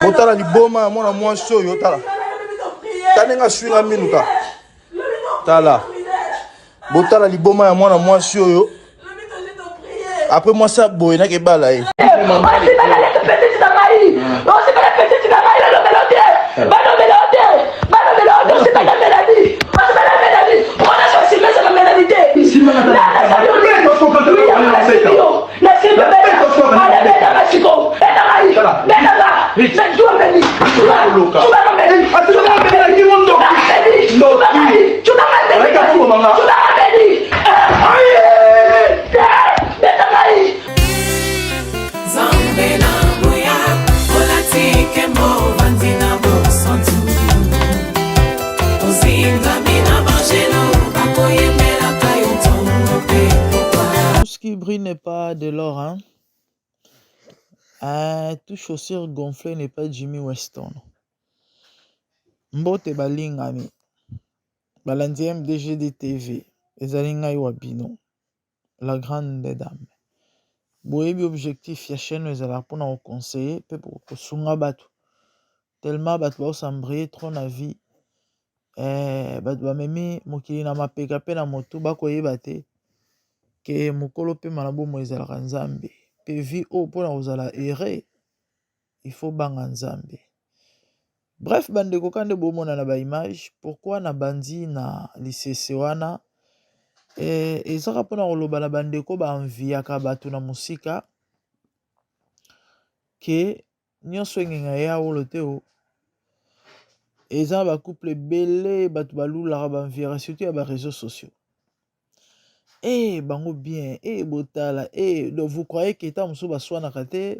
Botala liboma mwana mwasi oyo tala. Tanenga swinga minuta. Tala. Botala liboma ya mwana mwasi oyo. Après moi ça boy na ke bala e. Ce qui brille n'est pas de l'or, hein. Tout chaussure gonflée n'est pas Jimmy Weston. Mbote balingami. Balandi MDG de TV. Ezalinga Iwabino. La grande dame. Boyebi objectif ya chaîne ezala pona au conseiller pe pour sunga batu. Tellement batu ba s'embrayer trop na vie. Batu ba memi mokili na mapeka pe na moto ba koyeba te ke mokolo pe malabo mo ezala nzambe. Pe vie o pona ozala erré. Il faut banga nzambe. Bref, bande kokande bomona na ba image, pourquoi na bandi na lisese wana ezaka pona koloba na bande ko ba enviaka batu na musika ke nyonso ngenga ya wolo te o eza ba couple belé batu balula ba enviera surtout ya ba réseaux sociaux. Bango bien, botala, donc vous croyez que ta muso ba swana kate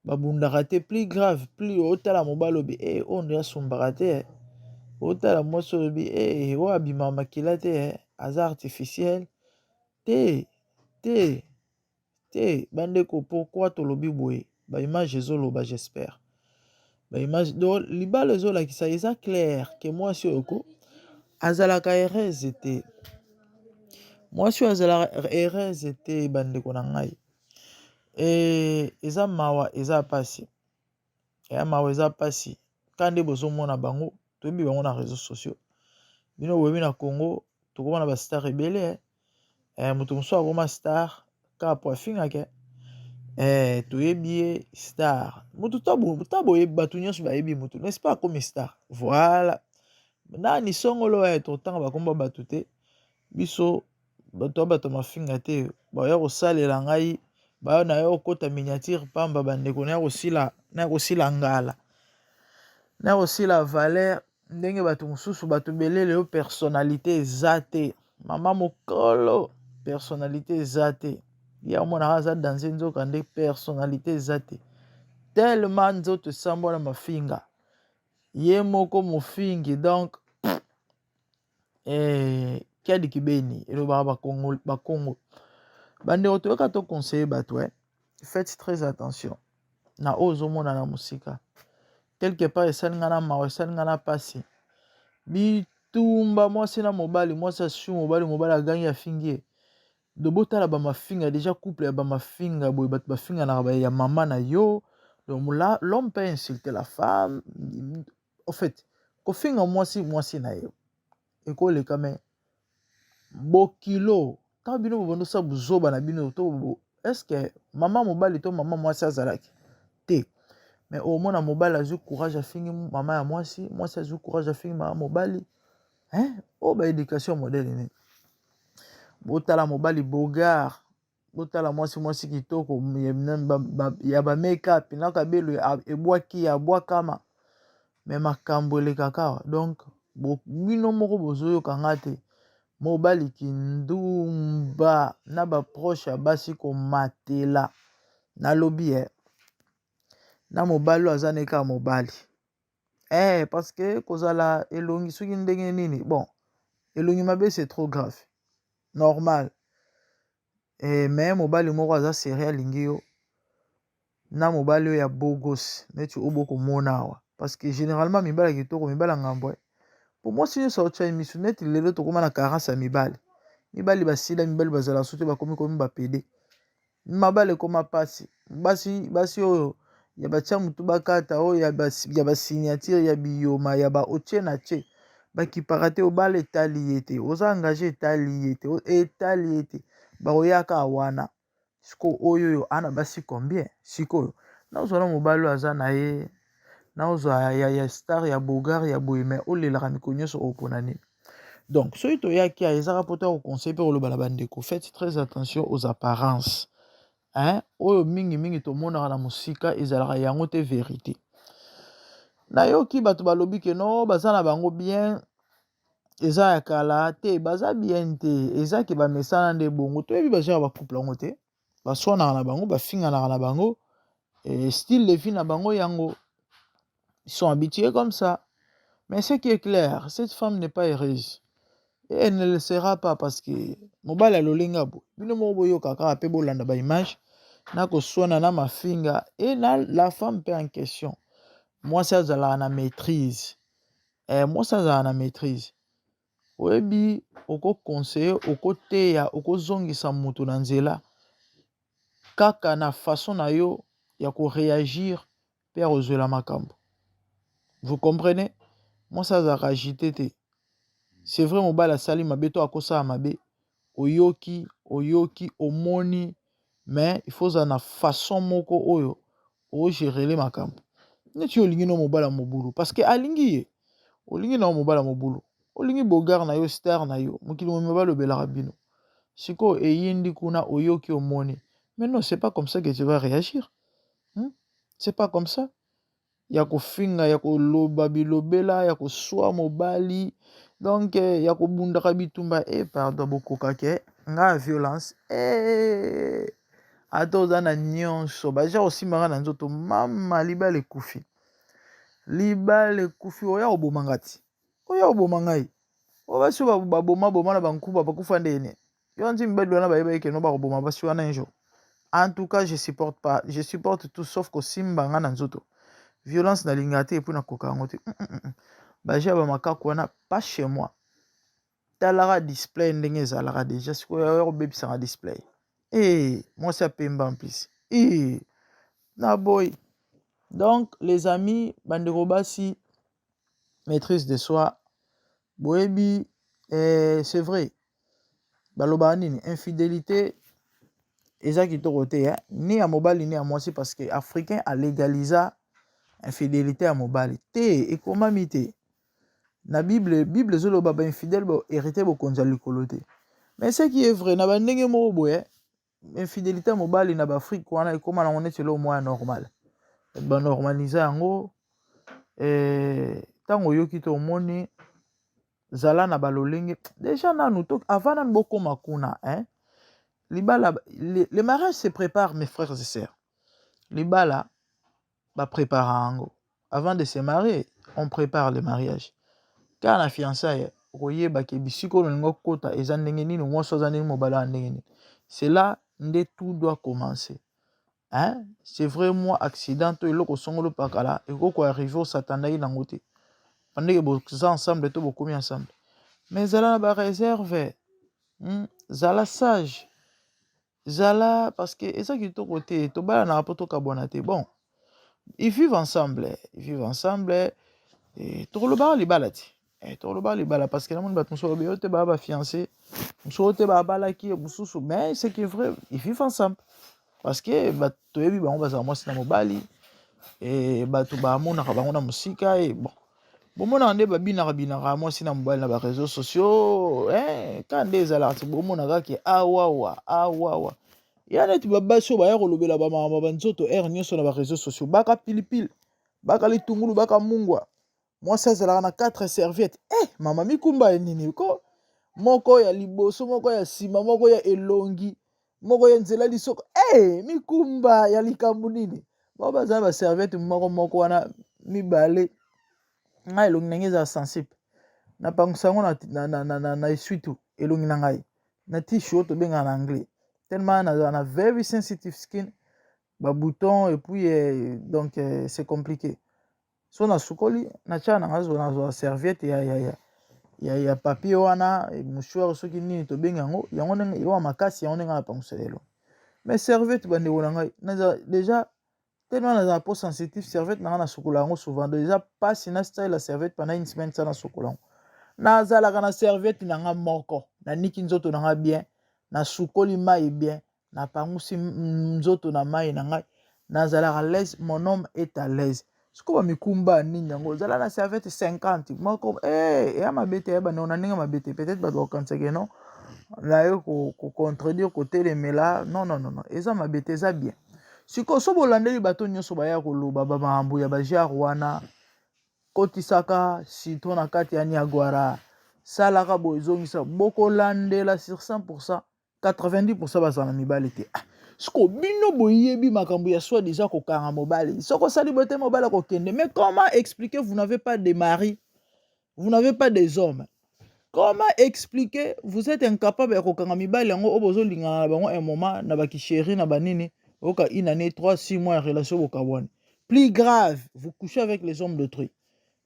babundaka te plus grave plus otala mobalo bi on ya sombaka te otala moso bi o abima makila te hasard artificiel te bandeko pourquoi tolobi boye ba image ezoloba j'espère ba image donc libala ezolakisa eza clair que moi si oko azalaka heureuse te moi si azalaka heureuse te bandeko na ngai eza mawa eza pasi mawa eza pasi kande bozomona bango toyebi bango na réseaux sociaux bino boyebi na Congo tokomona ba star ebele moto mosusu akoma star kaka po afingaka toyebi ye star moto taboyebi bato nyonso bayebi moto n'est-ce pas akomi star voilà nani songolo totanga bakomba bato te biso bato mafinga te baya kosalela ngai bayo na yo kota miniature pamba bandeko na kosila ngala na kosila valeur ndenge bato mosusu bato belele yo personnalité eza te mama mokolo personnalité eza te ya mona aza danse nzoka nde personnalité eza te tellement nzoto esambo na mafinga ye moko mofingi donc kiadi kibeni elobaka bakongo bandeko toyoka to conseiller bato faites très attention na ozomona na musika quelque part esalinga na mawa esalinga na pasi bitumba mwasi na mobali mwasi asu mobali agangi afingi dobotala bamafinga déjà couple ya bamafinga boye bato bafinga na ya mama na yo donc l'homme peut insulter la femme en fait kofinga mwasi na yo ekoleka me bokilo ta bino bobondo sa buzoba na bino to est-ce que mama mobali to mama mwasi azalaki te mais au moins na mobali azu courage afingi mama ya mwasi azu courage afingi mama mobali ba éducation modèle ne botala mobali bogard botala mwasi kitoko ya ba make-up na kabelo ebwaki ya bwakama mais makambo elekaka donc bino moko bozoyoka nga te mobali kindumba na baproche ya basi komatela nalobi na mobali aza neka mobali parce que kozala elongi soki ndenge nini bon elongi mabe c'est trop grave normal mais mobali moko aza sérieux alingi yo na mobali oyo ya bogos neti oboko mona awa parce que généralement mibala kitoko mibala ngambo pour moi si ça autre émission net lelo tokoma na carence ya mibali basila mibali bazala sote bakomi bapede mabale koma pasi basi oyo ya batia mutu bakata o ya ba signature ya biyoma ya ba otie na tie bakipaka te obala etali ye te oza engage etali ye te etali ye te baoyaka wana sikoyo oyo ana basi combien sikoyo nazwa na mobali oyo aza na ye nazwa ya star ya bogar ya boye me olelaka mikolo nyonso opona nini. Donc soki toyaki ezaka poto ya koconseil mpe koloba na bandeko faites très attention aux apparences. Oyo mingi tomonaka na mosika ezalaka yango te vérité. Nayoki bato balobi ke no baza na bango bien eza ya kala te baza bien te eza ke bamesana nde bongo toyebi bazwaka bacouple yango te baswanaka na bango bafinganaka na bango style de vie na bango yango ils sont habitués comme ça. Mais ce qui est clair, cette femme n'est pas heureuse. Et elle ne le sera pas parce que mobile alolinga bo bino mo boyo kaka pe bolanda ba image na ko swana na mafinga et la femme peut en question. Moi ça zala na maîtrise. Moi ça zala na maîtrise. Oyebi oko conseiller oko teya oko zongisa mutu na nzela kaka na façon na yo ya ko réagir pe ozela makambo. Vous comprenez? Moi ça zala agité. C'est vrai mobile asali mabe to akosa mabe oyoki omoni mais il faut za na façon moko oyo o gérer makambo neti olingi no mobile mobulu parce que alingi ye olingi na mobile mobulu olingi bogar na yo star na yo mokili mobile obelaka bino siko eyindi kuna oyoki omoni mais non c'est pas comme ça que tu vas réagir. C'est pas comme ça. Ya kofinga ya koloba bilobela ya koswa mobali donc ya kobundaka bitumba pardon bokoka ke nga violence ata oza na nyonso baja kosimbanga na nzoto mama libala ekufi oya kobomanga ti oya koboma ngai basi baboma na bankuba bakufa ndene yo nti mibali wana bayeba eke no bakoboma basi wana un jour. En tout cas je supporte tout sauf kosimbanga na nzoto violence na lingate et puis na kokango te baja ba makako wana pas chez moi talara display ndenge ezalaka déjà sikoyo bebisa na display moi ça pemba en plus na boy. Donc les amis bandeko basi maîtrise de soi boyebi c'est vrai baloba nini infidélité eza kitoko te ni ya mobali ni ya mwasi parce que africain a légalisa infidélité à mobali te ekomami te na bible zoloba ba infidèle bo hérité bokonza likolo te mais ce qui est vrai na bandenge moko boye infidélité à mobali na Afrique wana ekoma na neti lo moya normal ba normaliser yango tango yoki to moni zala na balolenge déjà nanu to avant nan bokoma kuna libala le mariage se prépare mes frères et sœurs libala prépare avant de se marier on prépare le mariage car la fiançailles koyeba ke bisiko lingo kota eza ndenge nini mwaso za ndenge mobala ndenge nini c'est là nde tout doit commencer c'est vraiment accident to eloko songolo pakala ekoko arriver au satandai na ngote pendant que boza ensemble to bokomi ensemble mais zala na ba réserve zala sage zala parce que eza kitoko te to bala na rapoto kabona te bon. Ils vivent ensemble et toloba libala ti toloba libala parce que na moni bato so be te ba fiancé so te ba balaki bususu mais c'est que vrai ils vivent ensemble parce que bato yebi bango baza mwasi na mobali bato ba mona ka bango na musika bon bomona nde babinaka mwasi na mobali na ba réseaux sociaux quand des alartes bomona kaka awawa ya neti babasi oyo baya kolobela bamama banzoto nyonso na ba réseaux sociaux baka pilipili baka litungulu baka mungwa mwasi azalaka na 4 serviettes mama mikumba nini ko moko ya liboso moko ya sima moko ya elongi moko ya nzela lisoko mikumba ya likambo nini bao baza ba serviette moko wana mibale ngai elongi na ngai eza sensible napangisa yango na essuie-tout elongi na ngai na t-shirt tobenga na anglais tellement na very sensitive skin ba bouton et puis donc c'est compliqué so na sukoli na tia na ngazo serviette ya papier wana mouchoir soki nini tobenga yango ndenge yo makasi yango ndenge na pangisa lelo mais serviette bandeko na ngai déjà tellement dans la peau sensitive serviette na sukulango souvent déjà pas sina style la serviette pendant une semaine ça na sukulango nazalaka na serviette nanga moko na niki nzoto nanga bien na sukoli mai bien na pangusi nzoto na mai nanga nazalaka l'aise mon homme est à l'aise siko ba mikumba nini yango zala na serviette 50 moko ya mabete ya bana na ninga mabete peut-être ba doit conseiller non na yo ko contredire côté les mela non eza mabete eza bien siko so bolandeli bato nyonso baya koloba bamambo ya bajare wana kotisaka citron na kati ya niagwara salaka boye ezongisa bokolandela sur 100% 90% bazala na mibali te siko bino boyebi makambo ya soi déjà kokanga mobali soko sali bote mobali kokende mais comment expliquer vous n'avez pas de mari vous n'avez pas des hommes comment expliquer vous êtes incapable ya kokanga mibali yango obozolingana na bango un moment na bakisheri na banini oka une année 3-6 mois de relation bokabwane plus grave vous couchez avec les hommes d'autrui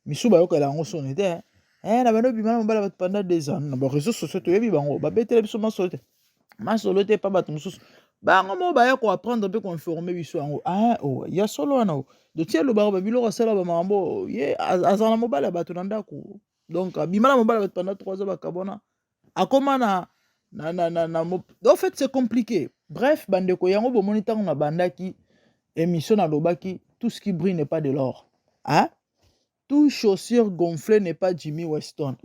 misuba yoka la ngoso nete na bano bimana mobala bat pendant 2 ans na ba réseaux sociaux to yebi bango ba betele biso masolo te pa bato mususu bango mo ba ya ko apprendre pe ko informer biso yango ya solo wana de tielo ba biloko sala ba mambo ye azana mobala bato na ndako donc bimana mobala bat pendant 3 ans bakabona akoma na en fait c'est compliqué. Bref, bandeko yango bomoni tango na bandaki émission na lobaki tout ce qui brille n'est pas de l'or. Hein? Tout chaussure gonflée n'est pas Jimmy Weston.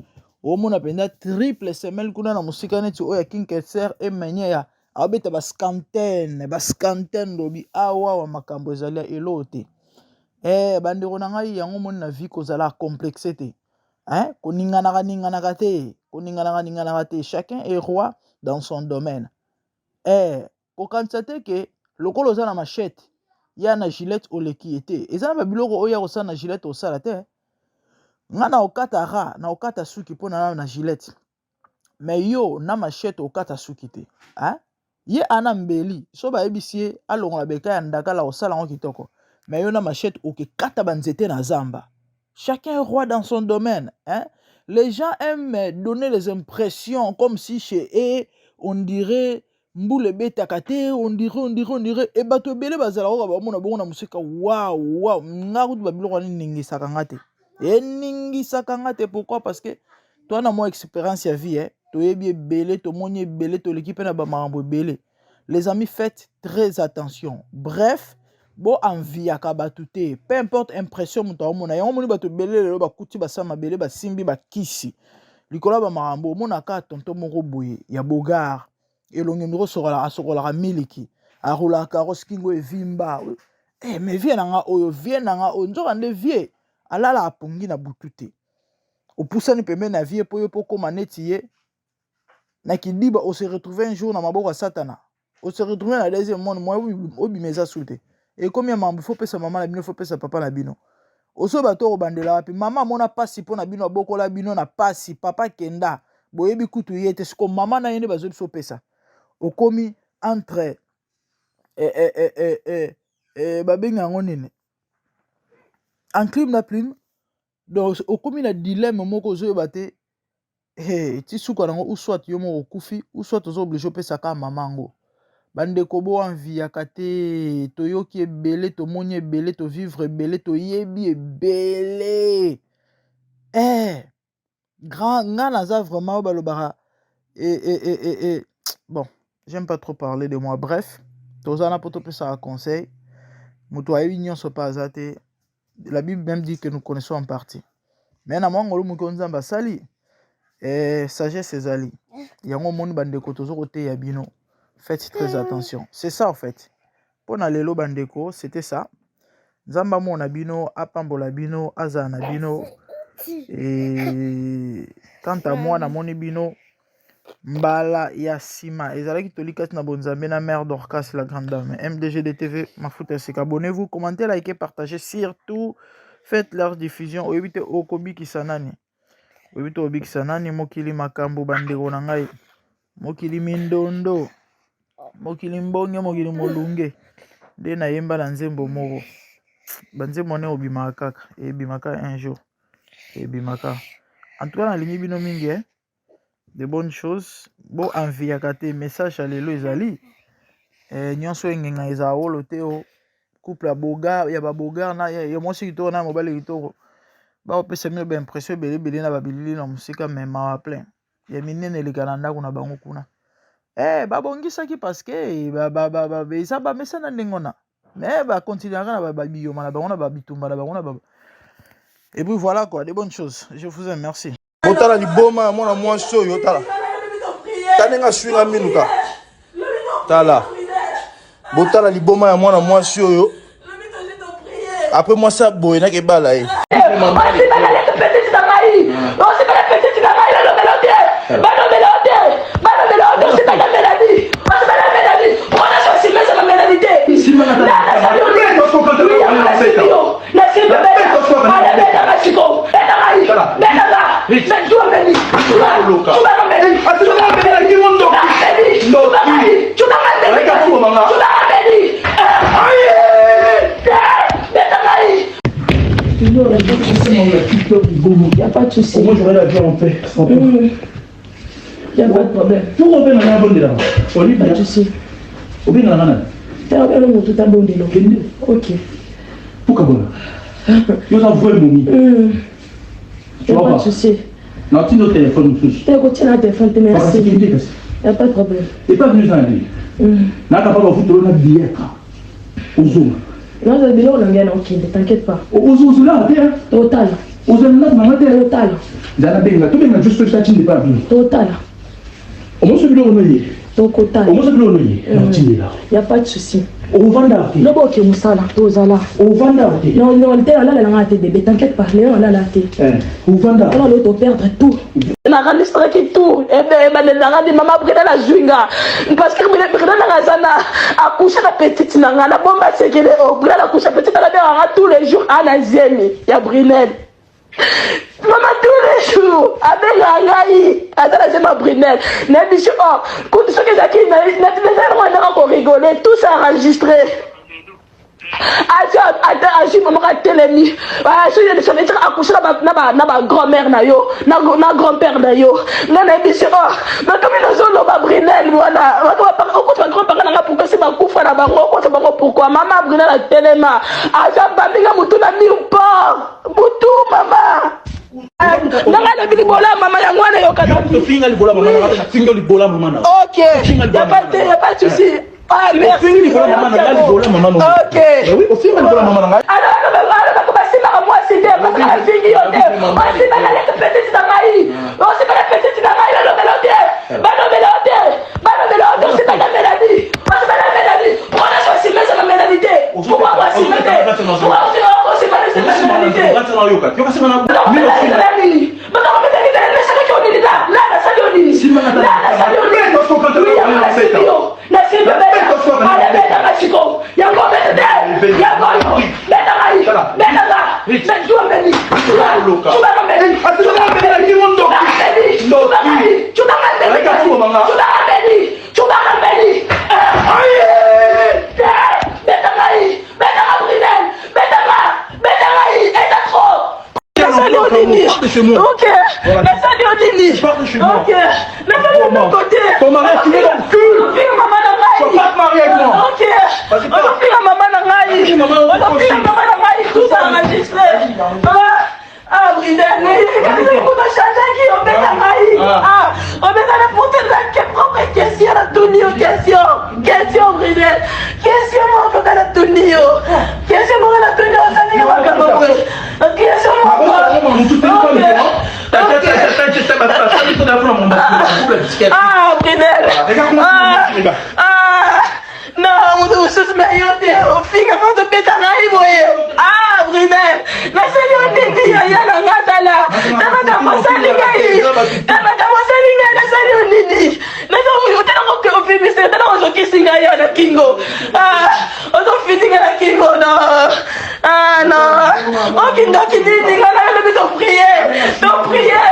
Omona penda triple semelle kuna na musika neti oya King Ketser et menye ya abeta baskanten lobi awa wa makambo ezali elote. Bandeko na ngai yango moni na vie kozala complexité. Hein? Koningana te. Chacun est roi dans son domaine. Pour constater que le colo za na machette, il y a na gilette oleki ete. Et ça na biloko oya osa na gilette osala te. Nga na okata ra, na okata suki po na gilette. Mais yo na machette okata suki te. Hein? Ye ana mbeli, so ba ebisie alongola beka ya ndaka la osala ngo kitoko. Mais yo na machette okekata banzete na zamba. Chacun est roi dans son domaine. Hein? Les gens aiment donner les impressions comme si chez eux, on dirait mboule betakate, on dirait. Et bato bele bazala oka ba mona bongo na musika wow. Ngarutu ba biloko ni ningi sakangate. Et ningi sakangate pourquoi? Parce que toi na mo expérience ya vie, to yebi belé, to moni belé, to l'équipe na ba marambo belé. Les amis, faites très attention. Bref, bo envie akabatu te, peu importe impression muta omona yango moni bato belé lelo bakuti basama belé basimbi bakisi likola ba marambo mona ka tonton moko boye ya bogar elongi miro sokola miliki arula karoskingo evimba mais vie nanga oyo nzoka nde vie alala apungi na butu te opusani pembeni na vie po yo po koma neti ye na kidiba on se retrouver un jour na maboko ya satana on se retrouver na deuxième monde moi obimeza sute et combien mambo faut pesa maman la bino faut pesa papa la bino oso bato obandela wapi mama mona pasi po na bino abokola bino na pasi papa kenda boyebi kutu yete siko mama na yende bazo biso pesa okomi entre babenga ngo nini en crime na prime donc okomi na dilemme moko ozoyeba te ti suka nango ou soit yo moko okufi ou soit ozo oblige opesa ka mamango bandeko bo enviaka te toyoki ebele tomoni ebele tovivre ebele toyebi ebele grand nga naza vraiment oyo balobaka bon j'aime pas trop parler de moi bref toza na po topesaka conseil moto ayebi nyonso mpe aza te la Bible même dit que nous connaissons en partie mais na mwangolo moki nzambe asali sagesse ezali yango omoni bandeko tozokoteya bino. Faites très attention. C'est ça en fait. Pour lelo bandeko, c'était ça. Nzamba mona bino, apambola bino, azana bino. Et quant à moi, na moni bino, mbala ya sima. Ezalaki tolikati na bonzambe na mère Dorcas la grande dame. MDG de TV, ma foute c'est abonnez-vous, commentez, likez, partagez, surtout faites leur diffusion. Oyebite okobi kisanani. Oyebite okobi kisanani mokili makambo bandeko na ngai. Mokili mindondo. Mokili mbonge mokili molunge nde nayemba na nzembo moko banzembo ne obimaka kaka ebimaka un jour ebimaka en tout cas nalingi bino mingi de bonnes choses bo enviaka te message ya lelo ezali nyonso engenga ezala wolo te o couple ya bogar ya babogar na ya mwasi kitoko na mobali kitoko baopesa mino baimpression ebelebele na babilili na mosika me mawa plein ya minene eleka na ndako na bango kuna babongisaki parceke eza bamesana ndenge wana me bakontinuaka na babiyoma na bango na babitumba na bango na et puis voilà quoi, des bonnes choses. Je vous aime, merci. Botala liboma mwana mwasi oyo tala. Tanenga swinga minuta. Tala. Botala liboma ya mwana mwasi oyo. Après moi ça boy na ke bala e. Il n'y a pas de souci. Moi j'aurais la vie en paix. Il n'y a pas de problème. Tout le monde est bon de là. Pas de souci. Au bien, tout à bon de là. Ok. Pourquoi bon? Vous avouez mon ami. Il n'y a pas de souci. Non, tu as le téléphone. Tu as le téléphone, merci. Il n'y a pas de problème. Tu n'es pas venu dans la vie. Tu n'as pas de foutre un billet. Au zoom. Non, je vais dire, ok, t'inquiète pas. Au zoom, là, total. Au zoom, là, total. Tout le monde juste ça, tu n'es pas venu. Total. Au moins, celui-là, on est. Donc, total. Au moins, celui-là, on est. Non, tu es là. Il n'y a pas de souci. Au Vanda. Non, bon, ok, Moussala, Tozala. Au Vanda. Non, non, t'es là, là, là, bébé, t'inquiète pas, Léon, là, là, t'es. Au Vanda. On doit perdre tout. La grande histoire qui tout. Eh bien, la grande maman Brida la Zwinga. Parce que Brida la Razana a couché la petite nanga. La bombe c'est qu'elle est au Brida la couche la petite nanga tous les jours à la Zémi. Il y a Brinel. Maman tous les jours. Avec la Ngaï. Attends, c'est ma Brinel. N'est-ce pas? Quand tu sais que Zaki n'a rigoler. Tout ça enregistré. Maman a télémi. Ça veut dire accoucher na grand-mère na yo, na grand-père na yo. Na biso. Mais comme ils ont l'oba Brinel, voilà. Quand grand-père na pourquoi c'est ma coufa na bango, pourquoi maman Brinel a téléma. Aja baminga mutu na miumpa. Mutu mama. Nanga bili bola mama ya ngwana yo kana. Finga libola mama na finga libola mama na. OK. Y a pas de souci. Ah, merci. Ok. Oui, au film, elle maman. Ok, la salle au Nini. Ok, la salle de mon côté. Ton mari a tué dans le cul. On fait maman Nangaï. Tu vas pas te marier avec moi. Ok, on fait maman Nangaï. On fait maman Nangaï. Tout ça enregistré. Ah, Bridel, on a changé qui on met Nangaï. Ah, on met dans la portée de la propre question à tout niveau. Question, Bridel. Question, mon frère, à tout niveau. Question, mon frère, à tout niveau. Ça n'est pas comme ça. Question, mon frère. Ah, Bridel. Non, on se met au finger de pétanaï, ah, Bridel. Mais c'est le début, il y a la matala. T'as commencé à l'ingénier. T'as commencé à l'ingénier. Mais non, on t'a encore fait, mais c'est dans le kissing à la Kingo. Ah, on t'a fini à la Kingo, non. Ah, non. On qui n'a qu'une idée, on a le but de prier. De prier.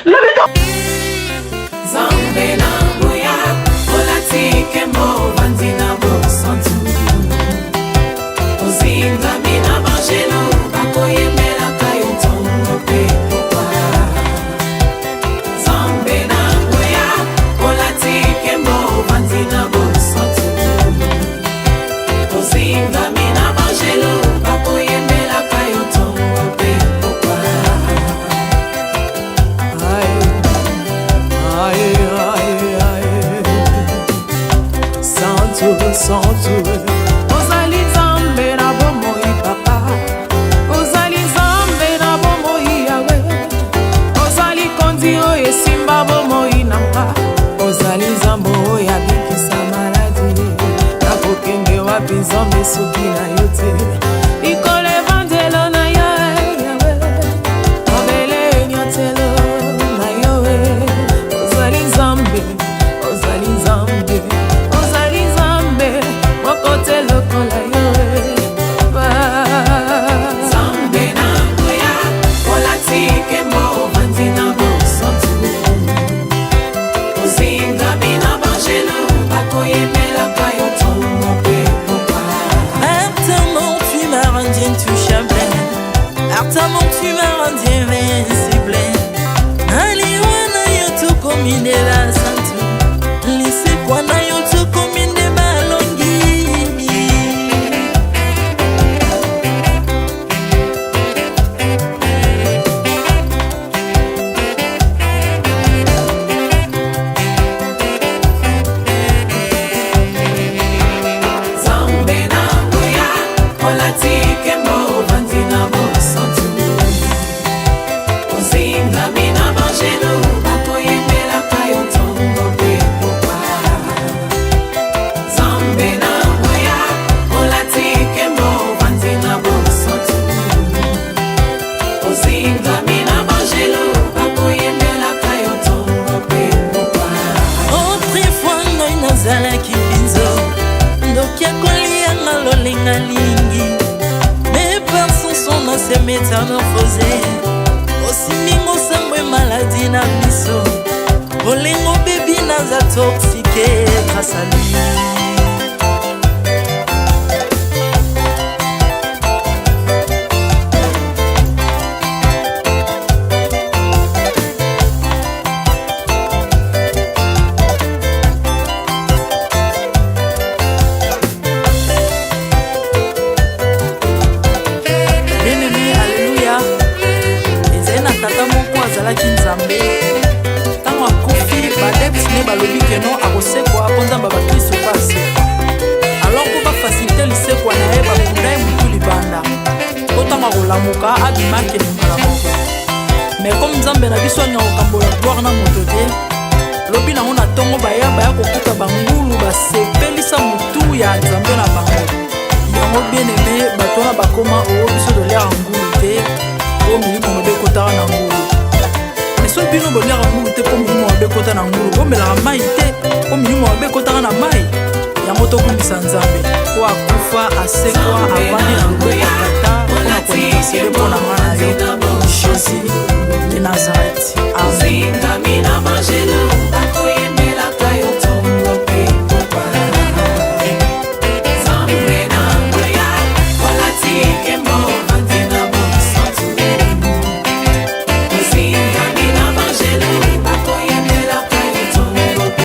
Le but de Zambena Boya, Olati Kembo, Vandina Bosantu. Ozinga Mina Bangelo, Bakoye Mela Kayuton, Opepopa. Zambena Boya, Olati Kembo, Vandina Bosantu. Ozinga Mina Bangelo. bosantu ozali nzambe na bomoi papa ozali nzambe na bomoi yawe ozali kondi oyo esimba bomoi na nga ozali nzambe oyo abikisa maladi nakokende wapi nzambe soki na yo te likolo evangelo na yo yawe mabele enyatelo na yo ozali nzambe ozali nzambe ozali nzambe moko te lokola yo Nzambe na nguya olatike mo vandi na bosantu ozinga bina bangelo bakoyemelaka yo ntongo mpe pokwa Ardemment tu m'as rendu intouchable ardemment tu m'as rendu invincible aliwana yo tokominde la santu lisekwa na yo tokominde balongi Nzambe na nguya olatike mo vandi na bosantu ozinga bina bangelo bakoyemelaka yo ntongo mpe pokwa Nzambe na nguya olatike mo vandi na bosantu ozinga bina bangelo bakoyemelaka yo ntongo mpe pokwa autrefois ngai nazalaki binzo ndoki akolianga lolenga lingi mais par son son ase métamorphosé osimbi mosambwe maladi na biso olengo bebi naza toxike grâce à lui bien-aimé alléluia ezali na tata moko azalaki nzambe ntango akufi badepsine balobi keno akosekwa mpo nzambe bakristo mpo asekwa alors mpo bafasilite lisekwa na ye bakunda ye motu libanda mpo ntango akolamuka abimaki elinga moko mais comme nzambe na biso alinga kokambola gloire na moto te lobi nango na ntongo baya kokuta bangulu basepelisa motu ya nzambe na bango yango bien-aimé bato wana bakoma oyo biso toliaka ngulu te mpo milimo mabe ekotaka na ngulu mais soki bino boliaka ngulu te mpo milimo mabe ekota na ngulu bomelaka mai te mpo milimo mabe ekotaka na mai yango tokumbisa nzambe po akufa asekwa avandi na loboko ya tata mpona kointercede mpo na nga na yo jésus de nazareth amen